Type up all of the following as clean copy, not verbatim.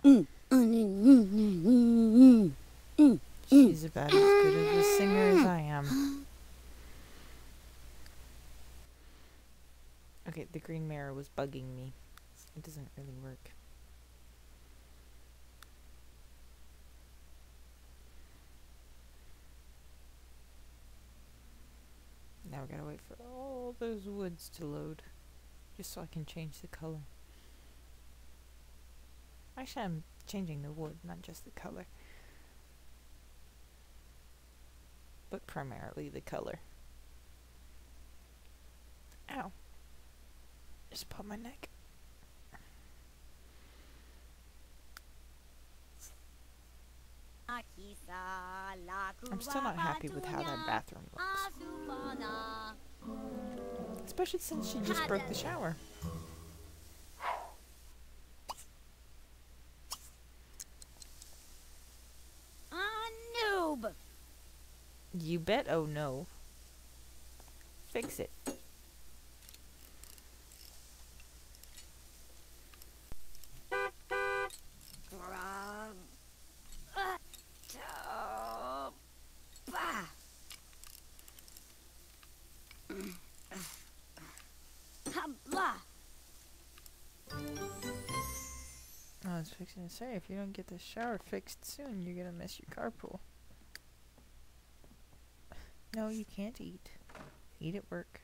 She's about as good of a singer as I am. Okay, the green mirror was bugging me. It doesn't really work. Now we gotta wait for all those woods to load. Just so I can change the color. Actually, I'm changing the wood, not just the color. But primarily the color. Ow. Just pop my neck. I'm still not happy with how that bathroom looks. Especially since she just broke the shower. Noob! You bet, oh no. Fix it. I was fixing to say, if you don't get the shower fixed soon, you're gonna miss your carpool. No, you can't eat. Eat at work.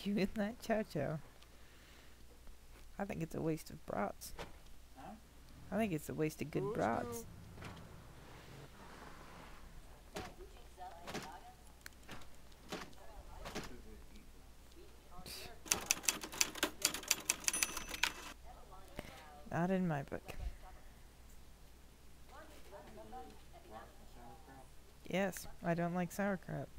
You in that chow-chow? I think it's a waste of brats. Huh? I think it's a waste of good brats. Not in my book. Yes, I don't like sauerkraut.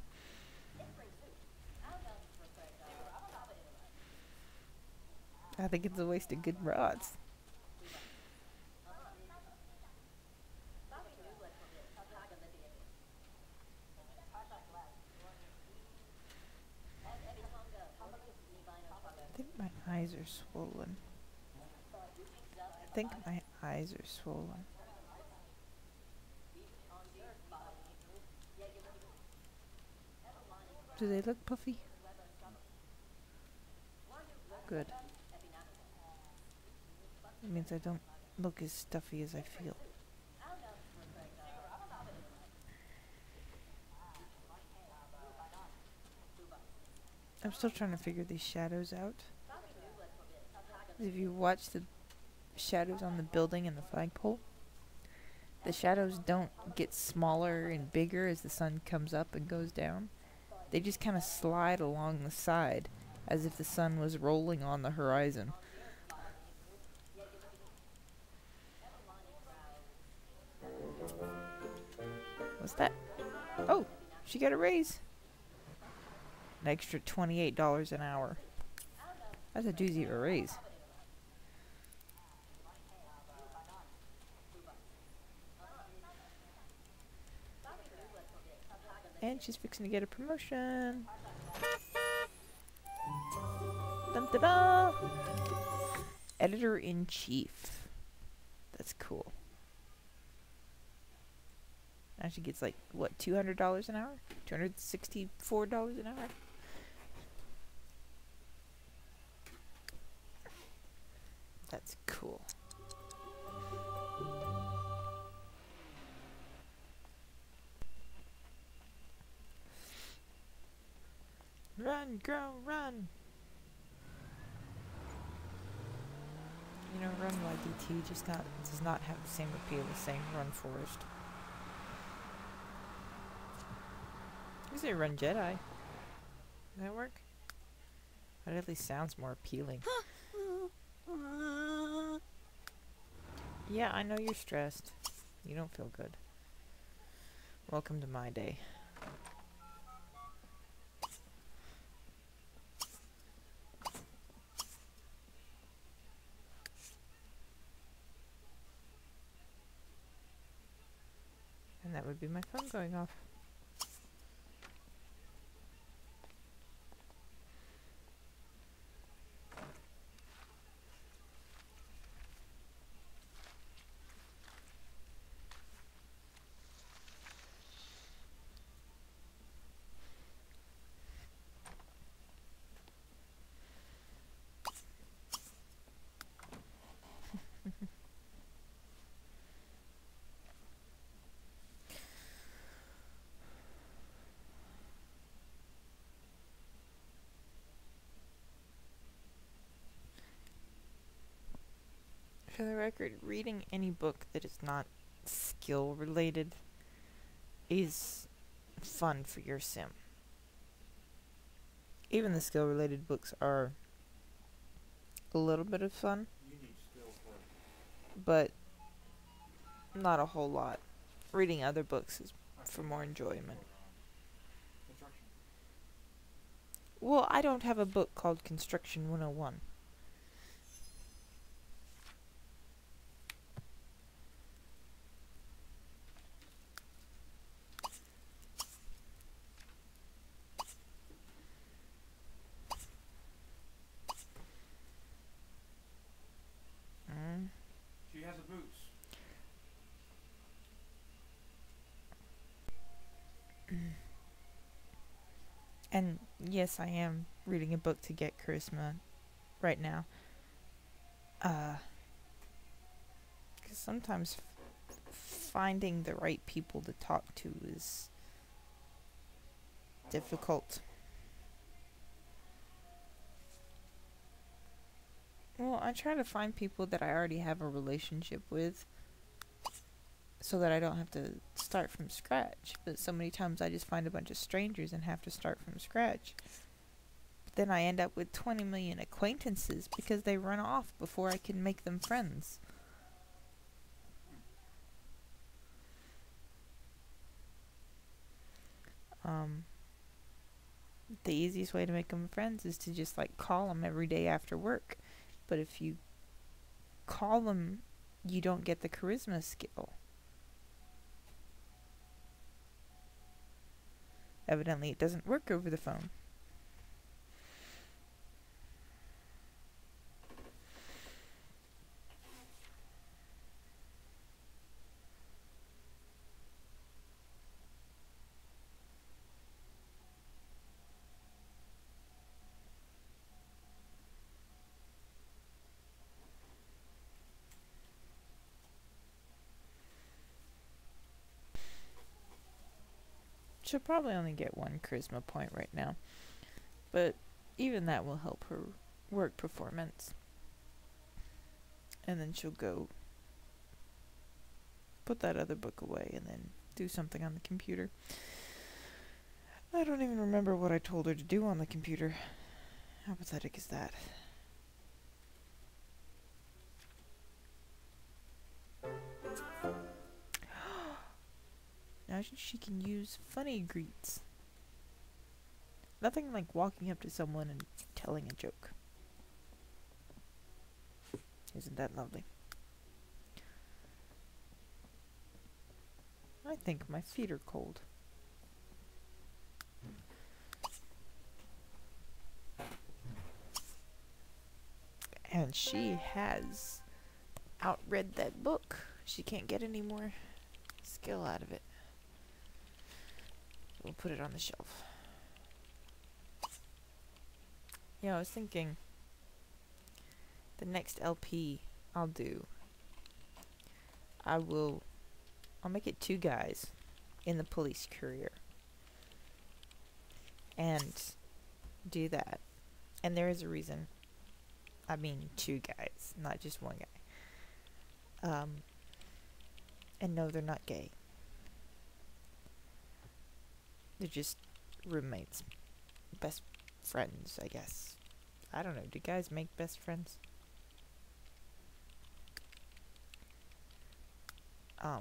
I think it's a waste of good brats. I think my eyes are swollen. I think my eyes are swollen. Do they look puffy? Good. It means I don't look as stuffy as I feel. I'm still trying to figure these shadows out. If you watch the shadows on the building and the flagpole, the shadows don't get smaller and bigger as the sun comes up and goes down. They just kind of slide along the side as if the sun was rolling on the horizon. What's that? Oh, she got a raise. An extra $28 an hour. That's a doozy of a raise. And she's fixing to get a promotion. Dun da da! Editor-in-chief. That's cool. Now she gets like, what, $200 an hour? $264 an hour? That's cool. Run, girl, run! You know, Run YDT does not have the same appeal as saying Run Forest. You say Run Jedi. Does that work? That at least sounds more appealing. Yeah, I know you're stressed. You don't feel good. Welcome to my day. And that would be my phone going off. For the record, reading any book that is not skill related is fun for your sim. Even the skill related books are a little bit of fun, but not a whole lot. Reading other books is for more enjoyment. Well, I don't have a book called Construction 101. Mm. She has the boots. And yes, I am reading a book to get charisma right now. 'Cause sometimes finding the right people to talk to is difficult. Well, I try to find people that I already have a relationship with so that I don't have to start from scratch. But so many times I just find a bunch of strangers and have to start from scratch. But then I end up with 20 million acquaintances because they run off before I can make them friends. The easiest way to make them friends is to just like call them every day after work. But if you call them, you don't get the charisma skill. Evidently, it doesn't work over the phone. She'll probably only get one charisma point right now. But even that will help her work performance. And then she'll go put that other book away and then do something on the computer. I don't even remember what I told her to do on the computer. How pathetic is that? Now she can use funny greets. Nothing like walking up to someone and telling a joke. Isn't that lovely? I think my feet are cold. And she has outread that book. She can't get any more skill out of it. We'll put it on the shelf. Yeah, I was thinking the next LP I'll do, I'll make it 2 guys in the police career. And do that. And there is a reason. I mean 2 guys, not just 1 guy. And no, they're not gay. They're just roommates. Best friends, I guess. I don't know. Do guys make best friends? I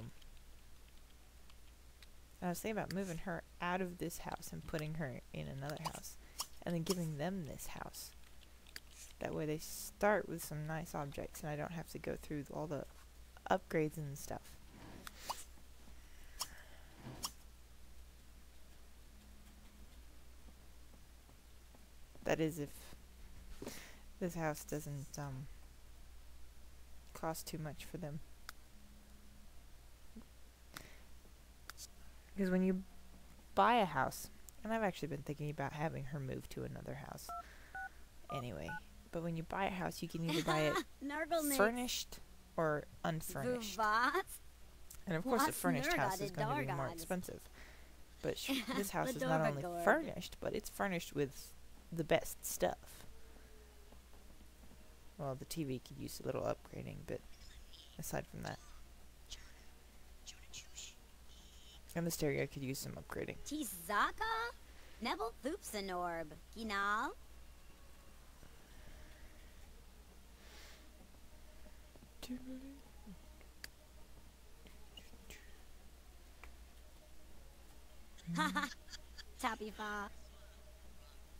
was thinking about moving her out of this house and putting her in another house, and then giving them this house. That way they start with some nice objects, and I don't have to go through all the upgrades and stuff. That is, if this house doesn't cost too much for them. Because when you buy a house, and I've actually been thinking about having her move to another house anyway, but when you buy a house, you can either buy it furnished or unfurnished. And of course, a furnished house is going to be more expensive. But this house is not only furnished, but it's furnished with the best stuff. Well, the TV could use a little upgrading, but aside from that. And the stereo could use some upgrading. Tizaka? Nebel Thoopsanorb. Ginal? Haha. Tapifa.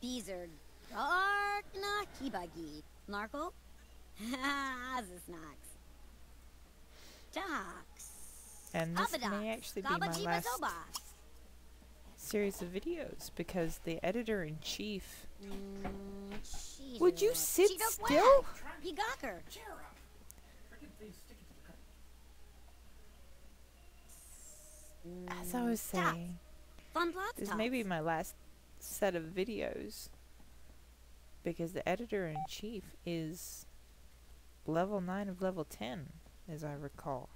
Beezer. Darkna Kibagi. Narkle? Azisnax. Jax. And this may actually be my last series of videos, because the editor-in-chief... Would you sit still? As I was saying, this may be my last set of videos, because the editor-in-chief is level 9 of level 10, as I recall.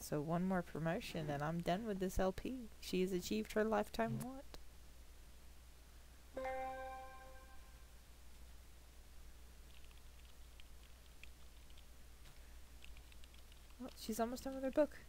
So one more promotion and I'm done with this LP. She has achieved her lifetime want. Well, she's almost done with her book.